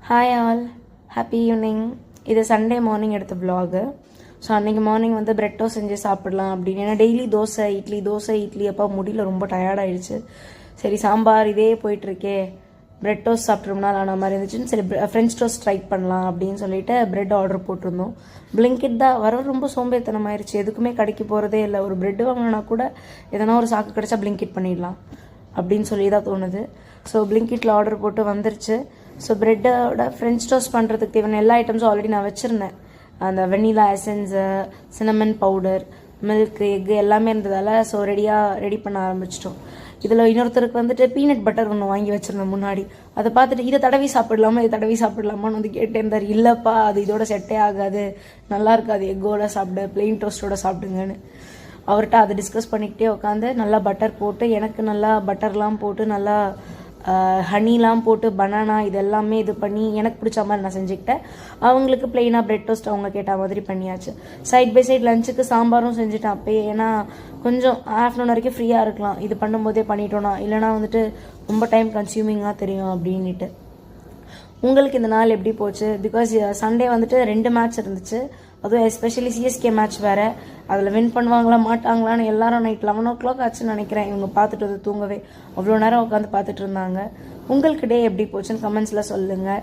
Hi all, happy evening. இது Sunday morning எடுத்த vlog. So அன்றைக்கி மார்னிங் வந்து பிரெட் டோஸ்ட் செஞ்சு சாப்பிடலாம் அப்படின்னு. ஏன்னா டெய்லி தோசை இட்லி அப்போ முடியல, ரொம்ப டயர்டாயிடுச்சு. சரி சாம்பார் இதே போயிட்டுருக்கே, பிரெட் டோஸ்ட் சாப்பிட்றோம்னா ஆன மாதிரி இருந்துச்சுன்னு சரி ஃப்ரெஞ்ச் டோஸ்ட் ட்ரை பண்ணலாம் அப்படின்னு சொல்லிட்டு பிரெட் ஆர்டர் போட்டிருந்தோம். பிளிங்கிட் தான் வர ரொம்ப சோம்பேறித்தனமாயிருச்சு. எதுக்குமே கடைக்கு போகிறதே இல்லை. ஒரு பிரெட் வாங்கினா கூட எதனா ஒரு சாக்கு கிடச்சா பிளிங்கிட் பண்ணிடலாம் அப்படின்னு சொல்லி தான் தோணுது. ஸோ பிளிங்கிட்டில் ஆர்டர் போட்டு வந்துருச்சு. ஸோ ப்ரெட்டோட ஃப்ரெஞ்ச் டோஸ்ட் பண்ணுறதுக்கு தேவையான எல்லா ஐட்டம்ஸும் ஆல்ரெடி நான் வச்சுருந்தேன். அந்த வெண்ணிலா essence, cinnamon powder, milk, egg எல்லாமே இருந்ததால் ஸோ ரெடி பண்ண ஆரம்பிச்சிட்டோம். இதில் இன்னொருத்தருக்கு வந்துட்டு பீனட் பட்டர் ஒன்று வாங்கி வச்சுருந்தேன் முன்னாடி. அதை பார்த்துட்டு இதை தடவி சாப்பிடலாமான்னு வந்து கேட்டே இருந்தார். இல்லைப்பா, அது இதோட செட்டே ஆகாது, நல்லா இருக்காது, எக்கோட சாப்பிடு, பிளெயின் டோஸ்ட்டோட சாப்பிடுங்கன்னு. அவர்கிட்ட அதை டிஸ்கஸ் பண்ணிக்கிட்டே உட்காந்து நல்லா பட்டர் போட்டு, எனக்கு நல்லா பட்டர்லாம் போட்டு நல்லா ஹனிலாம் போட்டு பனானா இதெல்லாமே இது பண்ணி எனக்கு பிடிச்ச மாதிரி நான் செஞ்சுக்கிட்டேன். அவங்களுக்கு பிளெயினாக பிரெட் டோஸ்ட் அவங்க கேட்ட மாதிரி பண்ணியாச்சு. சைட் பை சைட் லஞ்சுக்கு சாம்பாரும் செஞ்சுட்டேன் அப்பயே. ஏன்னா கொஞ்சம் ஆஃப்டர்நூன் வரைக்கும் ஃப்ரீயாக இருக்கலாம் இது பண்ணும்போதே பண்ணிட்டோன்னா, இல்லைனா வந்துட்டு ரொம்ப டைம் கன்சியூமிங்காக தெரியும் அப்படின்ட்டு. உங்களுக்கு இந்த நாள் எப்படி போச்சு? பிகாஸ் சண்டே வந்துட்டு 2 மேட்ச் இருந்துச்சு. அதுவும் எஸ்பெஷலி சிஎஸ்கே மேட்ச் வேறு. அதில் வின் பண்ணுவாங்களா மாட்டாங்களான்னு எல்லாரும் நைட் 11 o'clock ஆச்சுன்னு நினைக்கிறேன் இவங்க பார்த்துட்டு வந்து தூங்கவே. அவ்வளோ நேரம் உட்காந்து பார்த்துட்டு இருந்தாங்க. உங்களுக்கு டே எப்படி போச்சுன்னு கமெண்ட்ஸில் சொல்லுங்கள்.